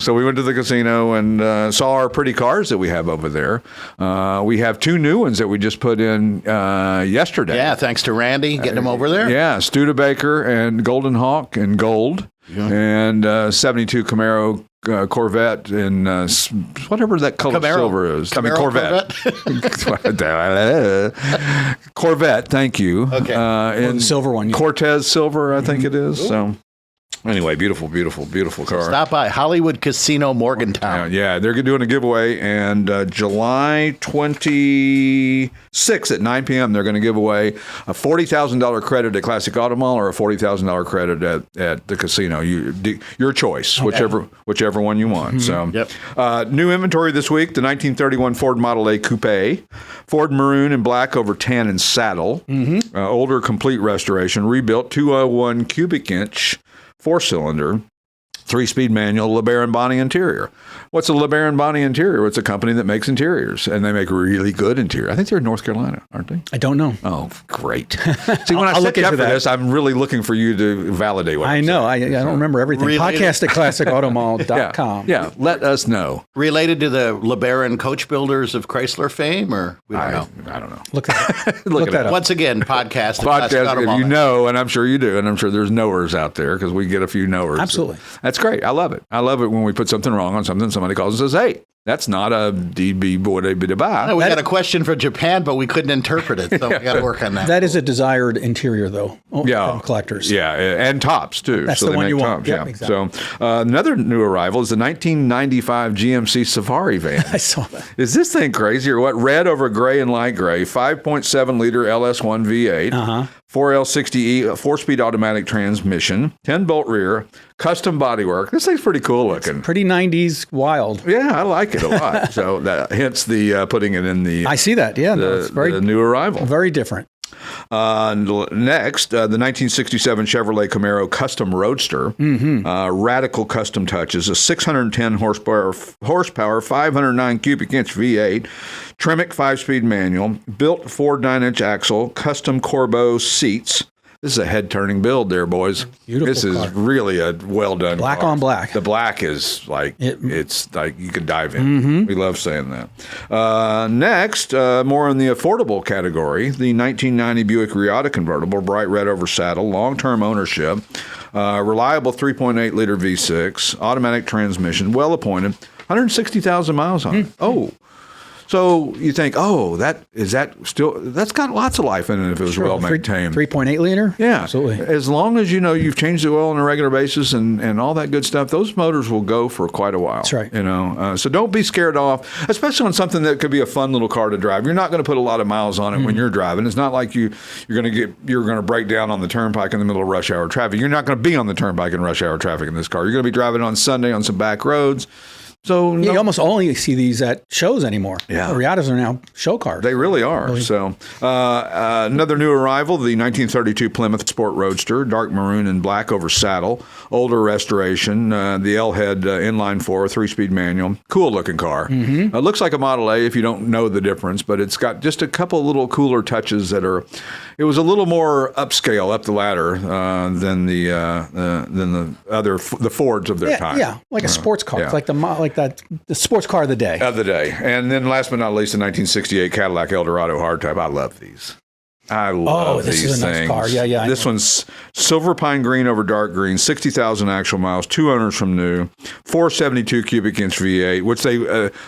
So we went to the casino and saw our pretty cars that we have over there. We have 2 new ones that we just put in yesterday. Yeah, thanks to Randy getting them over there. Yeah, Studebaker and Golden Hawk in gold, and 72 Camaro Corvette in whatever that color silver is. Corvette. Corvette, thank you. Okay. And the silver one. Cortez silver, I think it is. So. Anyway, beautiful car. Stop by Hollywood Casino, Morgantown. Yeah, they're doing a giveaway, and July 26th at 9 p.m., they're going to give away a $40,000 credit at Classic Auto Mall or a $40,000 credit at the casino. Your choice, whichever one you want. So, new inventory this week: the 1931 Ford Model A Coupe, Ford Maroon and Black over tan and saddle, older complete restoration, rebuilt 201 cubic inch. 4-cylinder, 3-speed manual LeBaron Bonney interior. What's a LeBaron Bonney interior? It's a company that makes interiors, and they make really good interior. I think they're in North Carolina, aren't they? I don't know. Oh, great. See, when I set you up for this, I'm really looking for you to validate what I'm know. saying. I don't remember everything. Podcast at classicautomall.com. Yeah, let us know. Related to the LeBaron coach builders of Chrysler fame, or we don't know? I don't know. Look that up. Once again, podcast at Classic Auto Mall. If you know, and I'm sure you do, and I'm sure there's knowers out there because we get a few knowers. Absolutely. That's great. I love it. I love it when we put something wrong on something, somebody calls and says, hey, that's not a DB boy-da-bida-ba. No, we got a question for Japan, but we couldn't interpret it, so we got to work on that. That is a desired interior, though, from collectors. Yeah, and tops, too. That's the one you want. Yep, exactly. So another new arrival is the 1995 GMC Safari van. I saw that. Is this thing crazy or what? Red over gray and light gray, 5.7-liter LS1 V8, 4L60E, 4-speed automatic transmission, 10-bolt rear, custom bodywork. This thing's pretty cool looking. It's pretty 90s wild. Yeah, I like it a lot. So hence the putting it in the. I see that. Yeah, it's the new arrival. Very different. Next, the 1967 Chevrolet Camaro Custom Roadster. Radical custom touches, a 610 horsepower, 509 cubic inch V8, Tremec 5-speed manual, built Ford 9-inch axle, custom Corbeau seats. This is a head-turning build there, boys. Beautiful This is car. really a well-done Black car. on black. The black is like, it's like you could dive in. We love saying that. Next, more in the affordable category, the 1990 Buick Reatta Convertible, bright red over saddle, long-term ownership, reliable 3.8-liter V6, automatic transmission, well-appointed, 160,000 miles on it. Oh. So you think, that's got lots of life in it if it was well maintained. 3.8 liter? Yeah. Absolutely. As long as you've changed the oil on a regular basis and all that good stuff, those motors will go for quite a while. That's right. So don't be scared off, especially on something that could be a fun little car to drive. You're not going to put a lot of miles on it when you're driving. It's not like you're going to break down on the turnpike in the middle of rush hour traffic. You're not going to be on the turnpike in rush hour traffic in this car. You're going to be driving on Sunday on some back roads. So you almost only see these at shows anymore. Yeah. The Riattas are now show cars. They really are. So another new arrival, the 1932 Plymouth Sport Roadster, dark maroon and black over saddle, older restoration, the L-head inline 4, 3-speed manual. Cool looking car. It looks like a Model A if you don't know the difference, but it's got just a couple little cooler touches it was a little more upscale, up the ladder than the Fords of their time. Yeah, like a sports car. It's like the sports car of the day. And then last but not least, the 1968 Cadillac Eldorado hardtop. I love these. I love this these is a things. nice car. Yeah. This one's silver pine green over dark green, 60,000 actual miles, 2 owners from new, 472 cubic inch V8, which they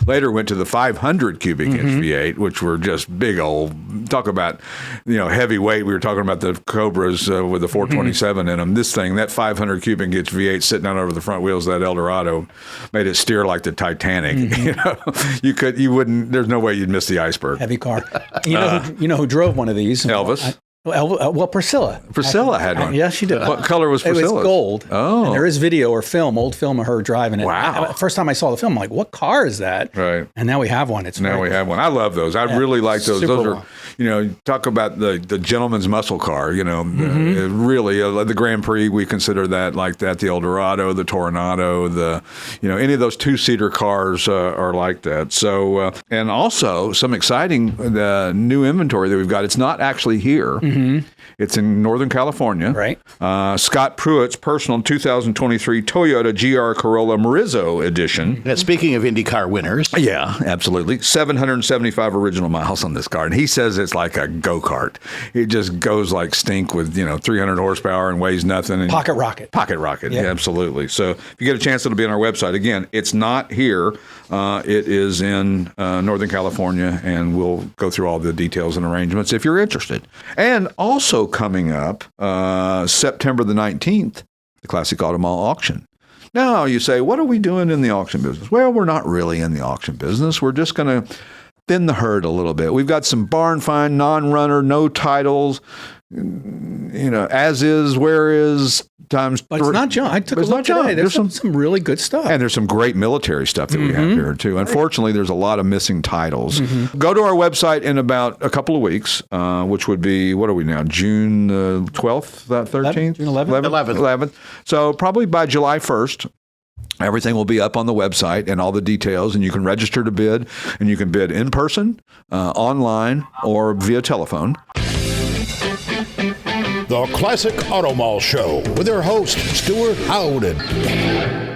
later went to the 500 cubic inch V8, which were just big old. Talk about heavyweight. We were talking about the Cobras with the 427 in them. This thing, that 500 cubic inch V8 sitting out over the front wheels of that Eldorado, made it steer like the Titanic. You wouldn't. There's no way you'd miss the iceberg. Heavy car. You know who drove one of these? Elvis. Priscilla. Priscilla had one. Yeah, she did. What color was Priscilla's? It was gold. Oh. And there is video or old film of her driving it. Wow. First time I saw the film, I'm like, what car is that? Right. And now we have one. We have one. I love those. I really like those. Those are, talk about the gentleman's muscle car, really, the Grand Prix, we consider that like that. The Eldorado, the Toronado, any of those 2-seater cars are like that. So, and also some exciting new inventory that we've got. It's not actually here. It's in Northern California. Right. Scott Pruett's personal 2023 Toyota GR Corolla Morizo Edition. Now, speaking of IndyCar winners. Yeah, absolutely. 775 original miles on this car. And he says it's like a go-kart. It just goes like stink with, 300 horsepower and weighs nothing. And Pocket rocket. Pocket rocket, yeah, absolutely. So if you get a chance, it'll be on our website. Again, it's not here. It is in Northern California, and we'll go through all the details and arrangements if you're interested. And also coming up September the 19th, the Classic Auto Mall auction. Now you say, what are we doing in the auction business? Well, we're not really in the auction business. We're just going to thin the herd a little bit. We've got some barn find, non-runner, no titles, as is, where is, times But it's not junk. I took a look today. There's some really good stuff. And there's some great military stuff that we have here, too. Unfortunately, there's a lot of missing titles. Go to our website in about a couple of weeks, which would be, what are we now, June 12th, 13th? June 11th? 11th. So probably by July 1st. Everything will be up on the website and all the details, and you can register to bid, and you can bid in person, online, or via telephone. The Classic Auto Mall Show with their host, Stuart Howden.